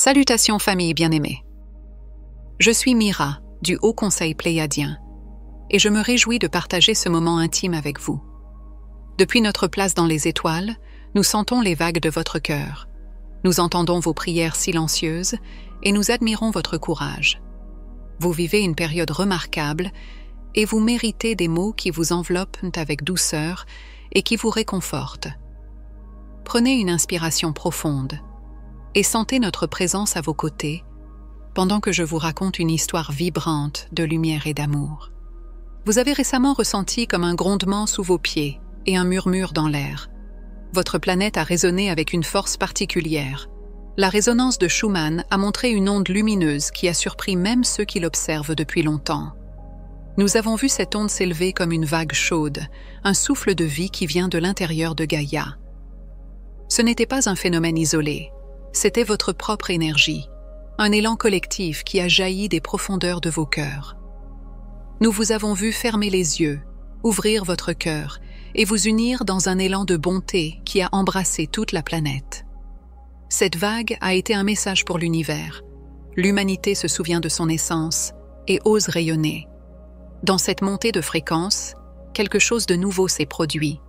Salutations famille bien-aimée. Je suis Mira, du Haut Conseil Pléiadien, et je me réjouis de partager ce moment intime avec vous. Depuis notre place dans les étoiles, nous sentons les vagues de votre cœur. Nous entendons vos prières silencieuses et nous admirons votre courage. Vous vivez une période remarquable et vous méritez des mots qui vous enveloppent avec douceur et qui vous réconfortent. Prenez une inspiration profonde et sentez notre présence à vos côtés pendant que je vous raconte une histoire vibrante de lumière et d'amour. Vous avez récemment ressenti comme un grondement sous vos pieds et un murmure dans l'air. Votre planète a résonné avec une force particulière. La résonance de Schumann a montré une onde lumineuse qui a surpris même ceux qui l'observent depuis longtemps. Nous avons vu cette onde s'élever comme une vague chaude, un souffle de vie qui vient de l'intérieur de Gaïa. Ce n'était pas un phénomène isolé, c'était votre propre énergie, un élan collectif qui a jailli des profondeurs de vos cœurs. Nous vous avons vu fermer les yeux, ouvrir votre cœur et vous unir dans un élan de bonté qui a embrassé toute la planète. Cette vague a été un message pour l'univers. L'humanité se souvient de son essence et ose rayonner. Dans cette montée de fréquence, quelque chose de nouveau s'est produit.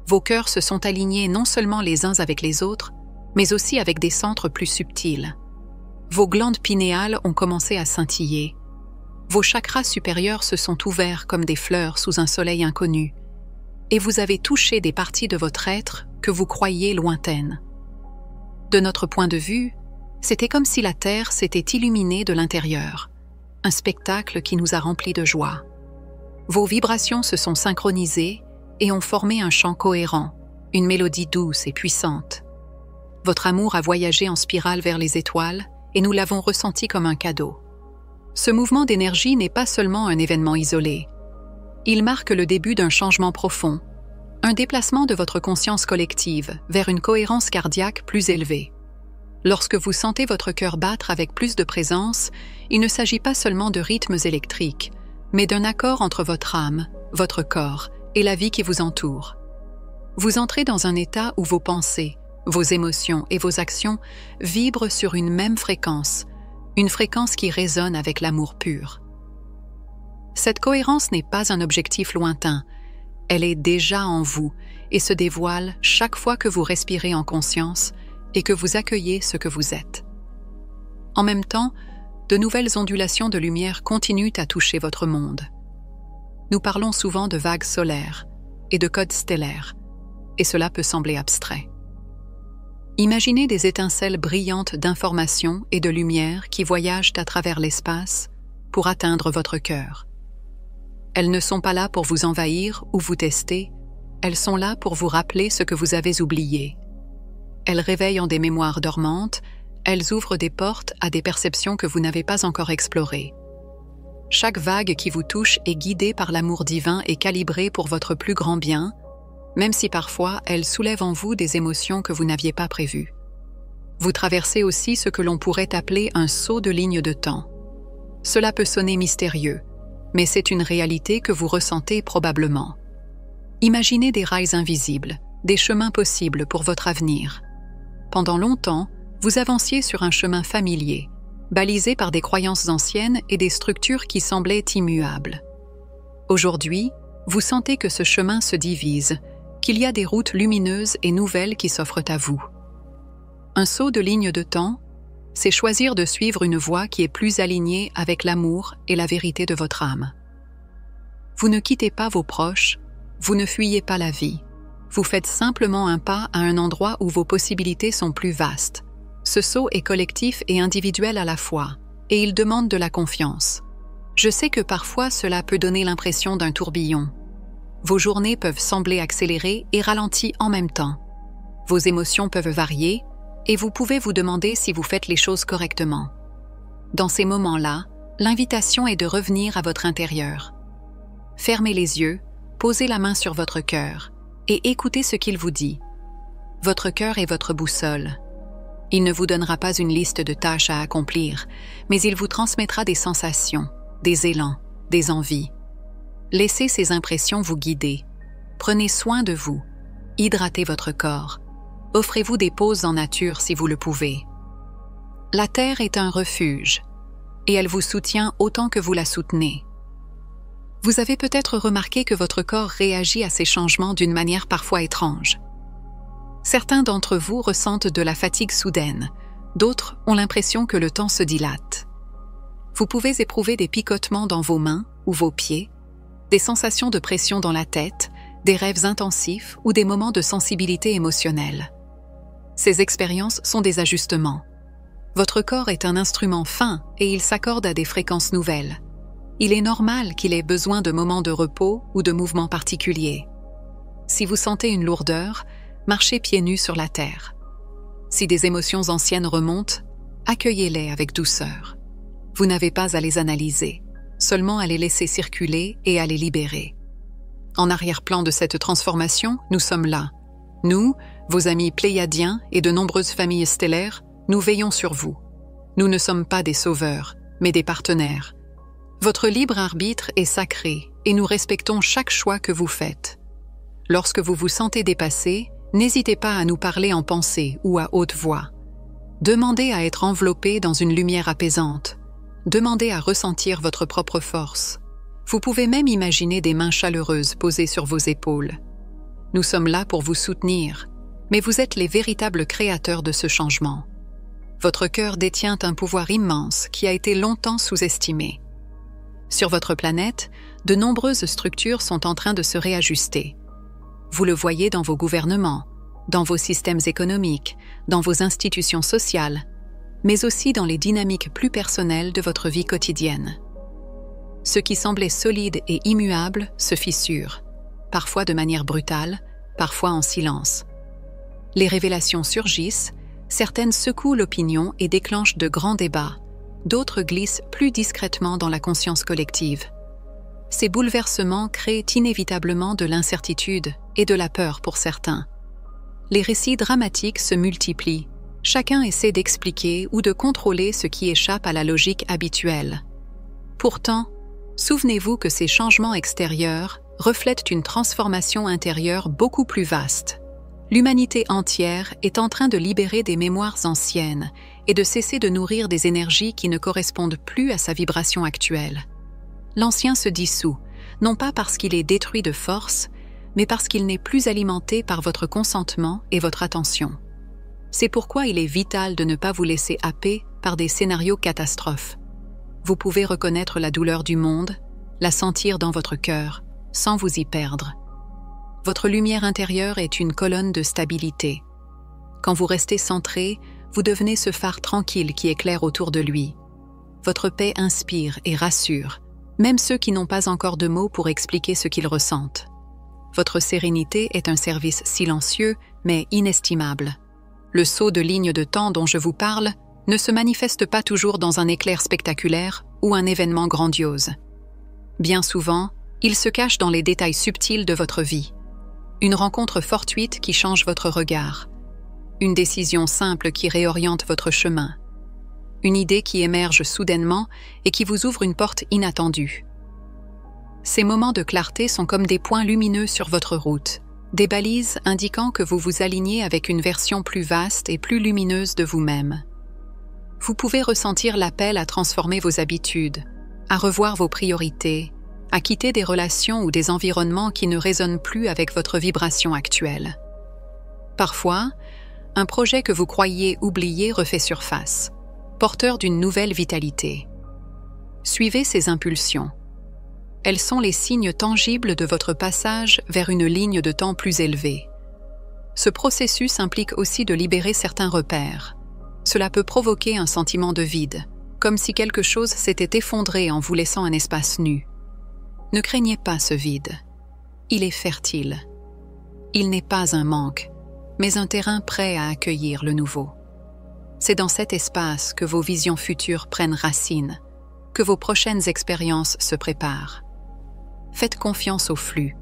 Vos cœurs se sont alignés non seulement les uns avec les autres, mais aussi avec des centres plus subtils. Vos glandes pinéales ont commencé à scintiller. Vos chakras supérieurs se sont ouverts comme des fleurs sous un soleil inconnu. Et vous avez touché des parties de votre être que vous croyiez lointaines. De notre point de vue, c'était comme si la Terre s'était illuminée de l'intérieur, un spectacle qui nous a remplis de joie. Vos vibrations se sont synchronisées et ont formé un chant cohérent, une mélodie douce et puissante. Votre amour a voyagé en spirale vers les étoiles et nous l'avons ressenti comme un cadeau. Ce mouvement d'énergie n'est pas seulement un événement isolé. Il marque le début d'un changement profond, un déplacement de votre conscience collective vers une cohérence cardiaque plus élevée. Lorsque vous sentez votre cœur battre avec plus de présence, il ne s'agit pas seulement de rythmes électriques, mais d'un accord entre votre âme, votre corps et la vie qui vous entoure. Vous entrez dans un état où vos pensées, vos émotions et vos actions vibrent sur une même fréquence, une fréquence qui résonne avec l'amour pur. Cette cohérence n'est pas un objectif lointain, elle est déjà en vous et se dévoile chaque fois que vous respirez en conscience et que vous accueillez ce que vous êtes. En même temps, de nouvelles ondulations de lumière continuent à toucher votre monde. Nous parlons souvent de vagues solaires et de codes stellaires, et cela peut sembler abstrait. Imaginez des étincelles brillantes d'informations et de lumière qui voyagent à travers l'espace pour atteindre votre cœur. Elles ne sont pas là pour vous envahir ou vous tester, elles sont là pour vous rappeler ce que vous avez oublié. Elles réveillent en des mémoires dormantes, elles ouvrent des portes à des perceptions que vous n'avez pas encore explorées. Chaque vague qui vous touche est guidée par l'amour divin et calibrée pour votre plus grand bien, même si parfois elle soulève en vous des émotions que vous n'aviez pas prévues. Vous traversez aussi ce que l'on pourrait appeler un saut de ligne de temps. Cela peut sonner mystérieux, mais c'est une réalité que vous ressentez probablement. Imaginez des rails invisibles, des chemins possibles pour votre avenir. Pendant longtemps, vous avanciez sur un chemin familier, balisé par des croyances anciennes et des structures qui semblaient immuables. Aujourd'hui, vous sentez que ce chemin se divise, qu'il y a des routes lumineuses et nouvelles qui s'offrent à vous. Un saut de ligne de temps, c'est choisir de suivre une voie qui est plus alignée avec l'amour et la vérité de votre âme. Vous ne quittez pas vos proches, vous ne fuyez pas la vie. Vous faites simplement un pas à un endroit où vos possibilités sont plus vastes. Ce saut est collectif et individuel à la fois, et il demande de la confiance. Je sais que parfois cela peut donner l'impression d'un tourbillon. Vos journées peuvent sembler accélérées et ralenties en même temps. Vos émotions peuvent varier, et vous pouvez vous demander si vous faites les choses correctement. Dans ces moments-là, l'invitation est de revenir à votre intérieur. Fermez les yeux, posez la main sur votre cœur, et écoutez ce qu'il vous dit. Votre cœur est votre boussole. Il ne vous donnera pas une liste de tâches à accomplir, mais il vous transmettra des sensations, des élans, des envies. Laissez ces impressions vous guider. Prenez soin de vous. Hydratez votre corps. Offrez-vous des pauses en nature si vous le pouvez. La Terre est un refuge, et elle vous soutient autant que vous la soutenez. Vous avez peut-être remarqué que votre corps réagit à ces changements d'une manière parfois étrange. Certains d'entre vous ressentent de la fatigue soudaine, d'autres ont l'impression que le temps se dilate. Vous pouvez éprouver des picotements dans vos mains ou vos pieds, des sensations de pression dans la tête, des rêves intensifs ou des moments de sensibilité émotionnelle. Ces expériences sont des ajustements. Votre corps est un instrument fin et il s'accorde à des fréquences nouvelles. Il est normal qu'il ait besoin de moments de repos ou de mouvements particuliers. Si vous sentez une lourdeur, marchez pieds nus sur la terre. Si des émotions anciennes remontent, accueillez-les avec douceur. Vous n'avez pas à les analyser, seulement à les laisser circuler et à les libérer. En arrière-plan de cette transformation, nous sommes là. Nous, vos amis pléiadiens et de nombreuses familles stellaires, nous veillons sur vous. Nous ne sommes pas des sauveurs, mais des partenaires. Votre libre arbitre est sacré et nous respectons chaque choix que vous faites. Lorsque vous vous sentez dépassé, n'hésitez pas à nous parler en pensée ou à haute voix. Demandez à être enveloppé dans une lumière apaisante. Demandez à ressentir votre propre force. Vous pouvez même imaginer des mains chaleureuses posées sur vos épaules. Nous sommes là pour vous soutenir, mais vous êtes les véritables créateurs de ce changement. Votre cœur détient un pouvoir immense qui a été longtemps sous-estimé. Sur votre planète, de nombreuses structures sont en train de se réajuster. Vous le voyez dans vos gouvernements, dans vos systèmes économiques, dans vos institutions sociales, mais aussi dans les dynamiques plus personnelles de votre vie quotidienne. Ce qui semblait solide et immuable se fissure, parfois de manière brutale, parfois en silence. Les révélations surgissent, certaines secouent l'opinion et déclenchent de grands débats, d'autres glissent plus discrètement dans la conscience collective. Ces bouleversements créent inévitablement de l'incertitude et de la peur pour certains. Les récits dramatiques se multiplient, chacun essaie d'expliquer ou de contrôler ce qui échappe à la logique habituelle. Pourtant, souvenez-vous que ces changements extérieurs reflètent une transformation intérieure beaucoup plus vaste. L'humanité entière est en train de libérer des mémoires anciennes et de cesser de nourrir des énergies qui ne correspondent plus à sa vibration actuelle. L'ancien se dissout, non pas parce qu'il est détruit de force, mais parce qu'il n'est plus alimenté par votre consentement et votre attention. C'est pourquoi il est vital de ne pas vous laisser happer par des scénarios catastrophes. Vous pouvez reconnaître la douleur du monde, la sentir dans votre cœur, sans vous y perdre. Votre lumière intérieure est une colonne de stabilité. Quand vous restez centré, vous devenez ce phare tranquille qui éclaire autour de lui. Votre paix inspire et rassure, même ceux qui n'ont pas encore de mots pour expliquer ce qu'ils ressentent. Votre sérénité est un service silencieux, mais inestimable. Le saut de ligne de temps dont je vous parle ne se manifeste pas toujours dans un éclair spectaculaire ou un événement grandiose. Bien souvent, il se cache dans les détails subtils de votre vie. Une rencontre fortuite qui change votre regard. Une décision simple qui réoriente votre chemin. Une idée qui émerge soudainement et qui vous ouvre une porte inattendue. Ces moments de clarté sont comme des points lumineux sur votre route, des balises indiquant que vous vous alignez avec une version plus vaste et plus lumineuse de vous-même. Vous pouvez ressentir l'appel à transformer vos habitudes, à revoir vos priorités, à quitter des relations ou des environnements qui ne résonnent plus avec votre vibration actuelle. Parfois, un projet que vous croyiez oublié refait surface, porteur d'une nouvelle vitalité. Suivez ces impulsions. Elles sont les signes tangibles de votre passage vers une ligne de temps plus élevée. Ce processus implique aussi de libérer certains repères. Cela peut provoquer un sentiment de vide, comme si quelque chose s'était effondré en vous laissant un espace nu. Ne craignez pas ce vide. Il est fertile. Il n'est pas un manque, mais un terrain prêt à accueillir le nouveau. C'est dans cet espace que vos visions futures prennent racine, que vos prochaines expériences se préparent. Faites confiance au flux.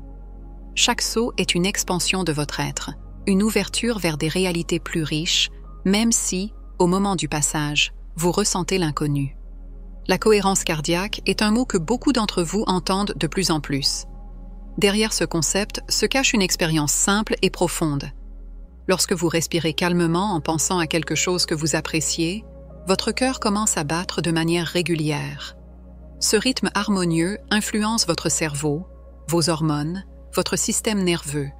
Chaque saut est une expansion de votre être, une ouverture vers des réalités plus riches, même si, au moment du passage, vous ressentez l'inconnu. La cohérence cardiaque est un mot que beaucoup d'entre vous entendent de plus en plus. Derrière ce concept se cache une expérience simple et profonde. Lorsque vous respirez calmement en pensant à quelque chose que vous appréciez, votre cœur commence à battre de manière régulière. Ce rythme harmonieux influence votre cerveau, vos hormones, votre système nerveux.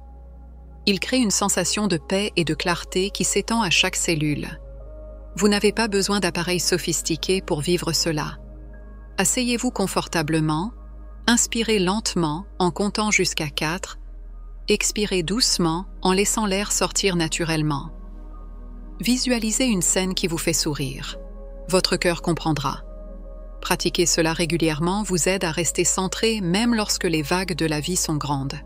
Il crée une sensation de paix et de clarté qui s'étend à chaque cellule. Vous n'avez pas besoin d'appareils sophistiqués pour vivre cela. Asseyez-vous confortablement, inspirez lentement en comptant jusqu'à 4, expirez doucement en laissant l'air sortir naturellement. Visualisez une scène qui vous fait sourire. Votre cœur comprendra. Pratiquer cela régulièrement vous aide à rester centré même lorsque les vagues de la vie sont grandes.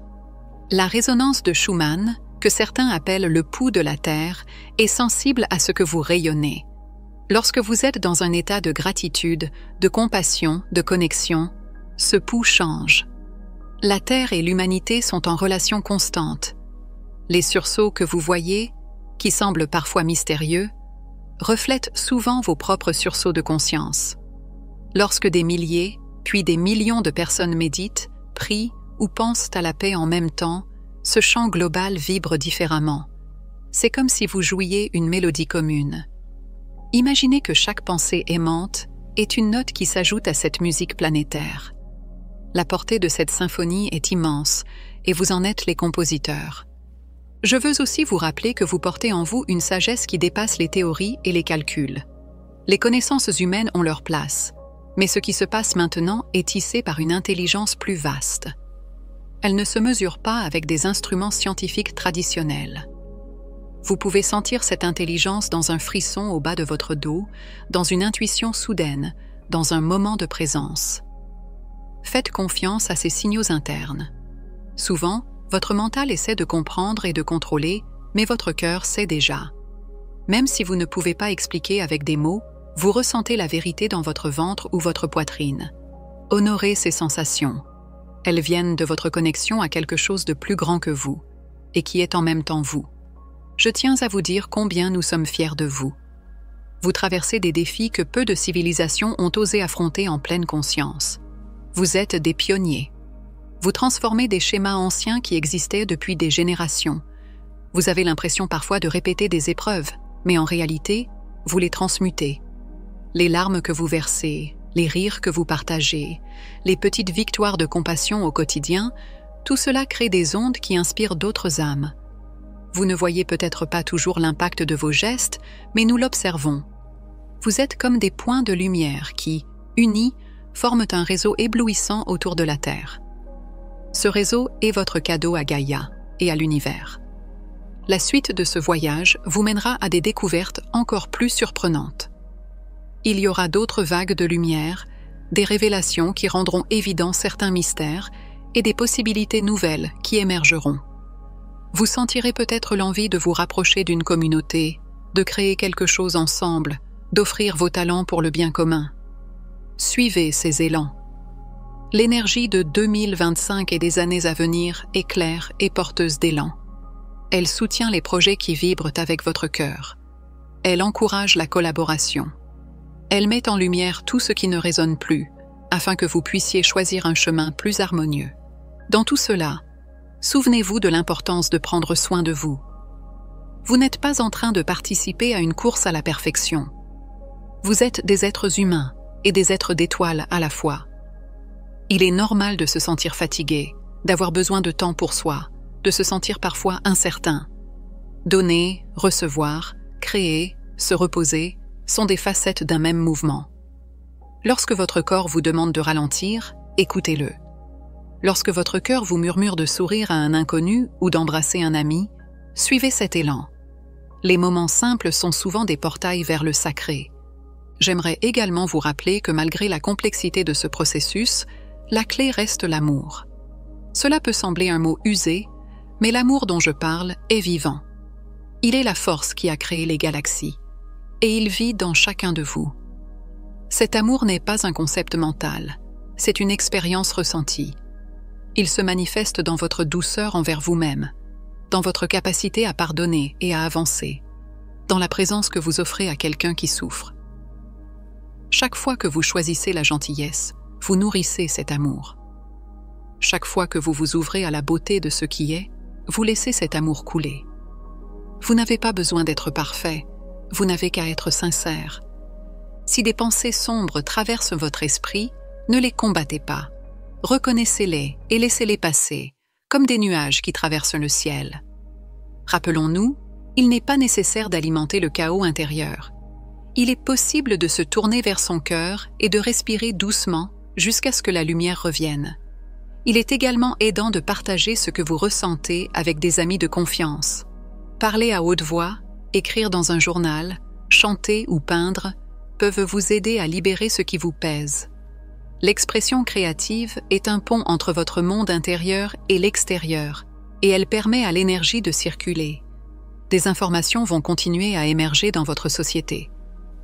La résonance de Schumann, que certains appellent le pouls de la Terre, est sensible à ce que vous rayonnez. Lorsque vous êtes dans un état de gratitude, de compassion, de connexion, ce pouls change. La Terre et l'humanité sont en relation constante. Les sursauts que vous voyez, qui semblent parfois mystérieux, reflètent souvent vos propres sursauts de conscience. Lorsque des milliers, puis des millions de personnes méditent, prient ou pensent à la paix en même temps, ce chant global vibre différemment. C'est comme si vous jouiez une mélodie commune. Imaginez que chaque pensée aimante est une note qui s'ajoute à cette musique planétaire. La portée de cette symphonie est immense et vous en êtes les compositeurs. Je veux aussi vous rappeler que vous portez en vous une sagesse qui dépasse les théories et les calculs. Les connaissances humaines ont leur place, mais ce qui se passe maintenant est tissé par une intelligence plus vaste. Elle ne se mesure pas avec des instruments scientifiques traditionnels. Vous pouvez sentir cette intelligence dans un frisson au bas de votre dos, dans une intuition soudaine, dans un moment de présence. Faites confiance à ces signaux internes. Souvent, votre mental essaie de comprendre et de contrôler, mais votre cœur sait déjà. Même si vous ne pouvez pas expliquer avec des mots, vous ressentez la vérité dans votre ventre ou votre poitrine. Honorez ces sensations. Elles viennent de votre connexion à quelque chose de plus grand que vous, et qui est en même temps vous. Je tiens à vous dire combien nous sommes fiers de vous. Vous traversez des défis que peu de civilisations ont osé affronter en pleine conscience. Vous êtes des pionniers. Vous transformez des schémas anciens qui existaient depuis des générations. Vous avez l'impression parfois de répéter des épreuves, mais en réalité, vous les transmutez. Les larmes que vous versez, les rires que vous partagez, les petites victoires de compassion au quotidien, tout cela crée des ondes qui inspirent d'autres âmes. Vous ne voyez peut-être pas toujours l'impact de vos gestes, mais nous l'observons. Vous êtes comme des points de lumière qui, unis, forment un réseau éblouissant autour de la Terre. Ce réseau est votre cadeau à Gaïa et à l'univers. La suite de ce voyage vous mènera à des découvertes encore plus surprenantes. Il y aura d'autres vagues de lumière, des révélations qui rendront évidents certains mystères et des possibilités nouvelles qui émergeront. Vous sentirez peut-être l'envie de vous rapprocher d'une communauté, de créer quelque chose ensemble, d'offrir vos talents pour le bien commun. Suivez ces élans. L'énergie de 2025 et des années à venir est claire et porteuse d'élan. Elle soutient les projets qui vibrent avec votre cœur. Elle encourage la collaboration. Elle met en lumière tout ce qui ne résonne plus, afin que vous puissiez choisir un chemin plus harmonieux. Dans tout cela, souvenez-vous de l'importance de prendre soin de vous. Vous n'êtes pas en train de participer à une course à la perfection. Vous êtes des êtres humains et des êtres d'étoiles à la fois. Il est normal de se sentir fatigué, d'avoir besoin de temps pour soi, de se sentir parfois incertain. Donner, recevoir, créer, se reposer sont des facettes d'un même mouvement. Lorsque votre corps vous demande de ralentir, écoutez-le. Lorsque votre cœur vous murmure de sourire à un inconnu ou d'embrasser un ami, suivez cet élan. Les moments simples sont souvent des portails vers le sacré. J'aimerais également vous rappeler que malgré la complexité de ce processus, la clé reste l'amour. Cela peut sembler un mot usé, mais l'amour dont je parle est vivant. Il est la force qui a créé les galaxies, et il vit dans chacun de vous. Cet amour n'est pas un concept mental, c'est une expérience ressentie. Il se manifeste dans votre douceur envers vous-même, dans votre capacité à pardonner et à avancer, dans la présence que vous offrez à quelqu'un qui souffre. Chaque fois que vous choisissez la gentillesse, vous nourrissez cet amour. Chaque fois que vous vous ouvrez à la beauté de ce qui est, vous laissez cet amour couler. Vous n'avez pas besoin d'être parfait, vous n'avez qu'à être sincère. Si des pensées sombres traversent votre esprit, ne les combattez pas. Reconnaissez-les et laissez-les passer, comme des nuages qui traversent le ciel. Rappelons-nous, il n'est pas nécessaire d'alimenter le chaos intérieur. Il est possible de se tourner vers son cœur et de respirer doucement jusqu'à ce que la lumière revienne. Il est également aidant de partager ce que vous ressentez avec des amis de confiance. Parler à haute voix, écrire dans un journal, chanter ou peindre peuvent vous aider à libérer ce qui vous pèse. L'expression créative est un pont entre votre monde intérieur et l'extérieur, et elle permet à l'énergie de circuler. Des informations vont continuer à émerger dans votre société.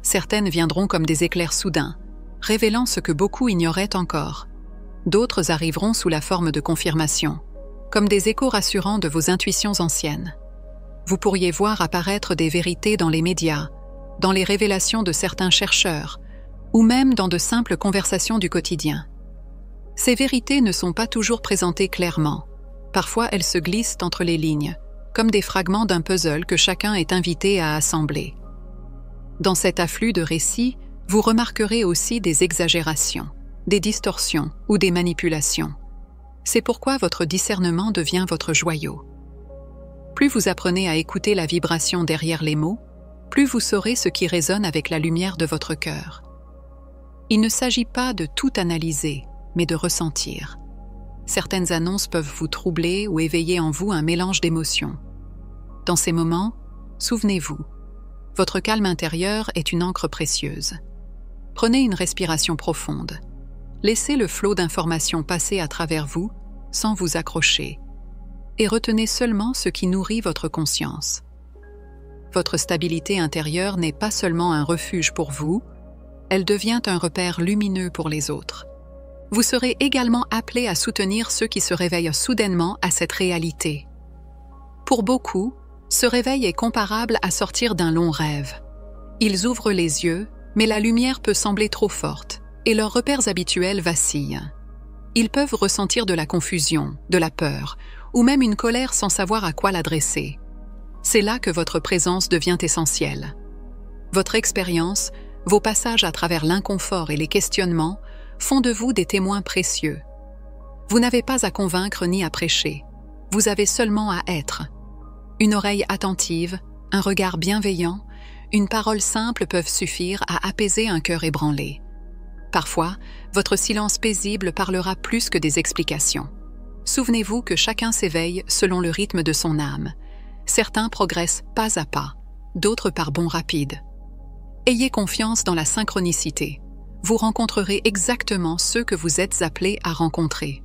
Certaines viendront comme des éclairs soudains, révélant ce que beaucoup ignoraient encore. D'autres arriveront sous la forme de confirmation, comme des échos rassurants de vos intuitions anciennes. Vous pourriez voir apparaître des vérités dans les médias, dans les révélations de certains chercheurs, ou même dans de simples conversations du quotidien. Ces vérités ne sont pas toujours présentées clairement. Parfois, elles se glissent entre les lignes, comme des fragments d'un puzzle que chacun est invité à assembler. Dans cet afflux de récits, vous remarquerez aussi des exagérations, des distorsions ou des manipulations. C'est pourquoi votre discernement devient votre joyau. Plus vous apprenez à écouter la vibration derrière les mots, plus vous saurez ce qui résonne avec la lumière de votre cœur. Il ne s'agit pas de tout analyser, mais de ressentir. Certaines annonces peuvent vous troubler ou éveiller en vous un mélange d'émotions. Dans ces moments, souvenez-vous, votre calme intérieur est une encre précieuse. Prenez une respiration profonde. Laissez le flot d'informations passer à travers vous sans vous accrocher. Et retenez seulement ce qui nourrit votre conscience. Votre stabilité intérieure n'est pas seulement un refuge pour vous, elle devient un repère lumineux pour les autres. Vous serez également appelé à soutenir ceux qui se réveillent soudainement à cette réalité. Pour beaucoup, ce réveil est comparable à sortir d'un long rêve. Ils ouvrent les yeux, mais la lumière peut sembler trop forte et leurs repères habituels vacillent. Ils peuvent ressentir de la confusion, de la peur, ou même une colère sans savoir à quoi l'adresser. C'est là que votre présence devient essentielle. Votre expérience, vos passages à travers l'inconfort et les questionnements font de vous des témoins précieux. Vous n'avez pas à convaincre ni à prêcher. Vous avez seulement à être. Une oreille attentive, un regard bienveillant, une parole simple peuvent suffire à apaiser un cœur ébranlé. Parfois, votre silence paisible parlera plus que des explications. Souvenez-vous que chacun s'éveille selon le rythme de son âme. Certains progressent pas à pas, d'autres par bonds rapides. Ayez confiance dans la synchronicité. Vous rencontrerez exactement ceux que vous êtes appelés à rencontrer.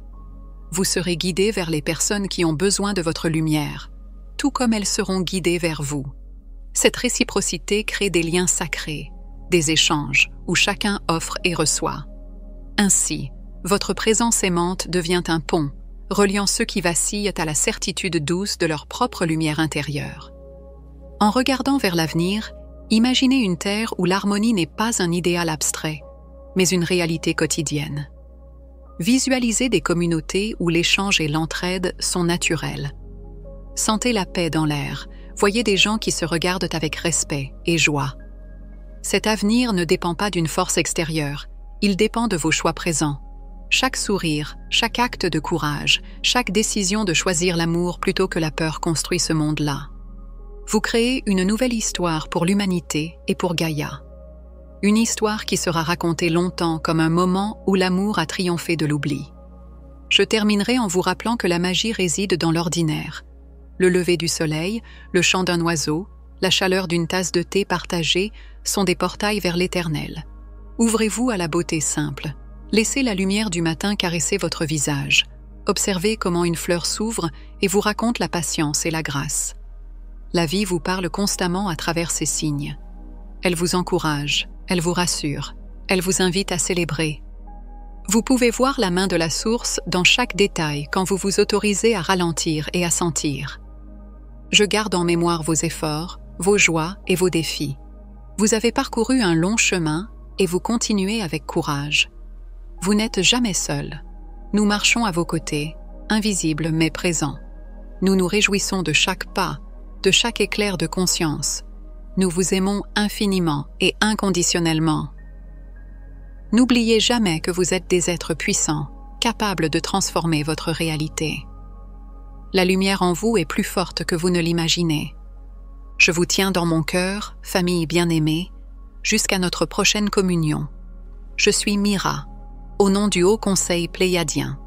Vous serez guidés vers les personnes qui ont besoin de votre lumière, tout comme elles seront guidées vers vous. Cette réciprocité crée des liens sacrés, des échanges où chacun offre et reçoit. Ainsi, votre présence aimante devient un pont, reliant ceux qui vacillent à la certitude douce de leur propre lumière intérieure. En regardant vers l'avenir, imaginez une terre où l'harmonie n'est pas un idéal abstrait, mais une réalité quotidienne. Visualisez des communautés où l'échange et l'entraide sont naturels. Sentez la paix dans l'air, voyez des gens qui se regardent avec respect et joie. Cet avenir ne dépend pas d'une force extérieure, il dépend de vos choix présents. Chaque sourire, chaque acte de courage, chaque décision de choisir l'amour plutôt que la peur construit ce monde-là. Vous créez une nouvelle histoire pour l'humanité et pour Gaïa. Une histoire qui sera racontée longtemps comme un moment où l'amour a triomphé de l'oubli. Je terminerai en vous rappelant que la magie réside dans l'ordinaire. Le lever du soleil, le chant d'un oiseau, la chaleur d'une tasse de thé partagée sont des portails vers l'éternel. Ouvrez-vous à la beauté simple. Laissez la lumière du matin caresser votre visage. Observez comment une fleur s'ouvre et vous raconte la patience et la grâce. La vie vous parle constamment à travers ces signes. Elle vous encourage, elle vous rassure, elle vous invite à célébrer. Vous pouvez voir la main de la source dans chaque détail quand vous vous autorisez à ralentir et à sentir. Je garde en mémoire vos efforts, vos joies et vos défis. Vous avez parcouru un long chemin et vous continuez avec courage. Vous n'êtes jamais seul. Nous marchons à vos côtés, invisibles mais présents. Nous nous réjouissons de chaque pas, de chaque éclair de conscience. Nous vous aimons infiniment et inconditionnellement. N'oubliez jamais que vous êtes des êtres puissants, capables de transformer votre réalité. La lumière en vous est plus forte que vous ne l'imaginez. Je vous tiens dans mon cœur, famille bien-aimée, jusqu'à notre prochaine communion. Je suis Mira, au nom du Haut Conseil Pléiadien.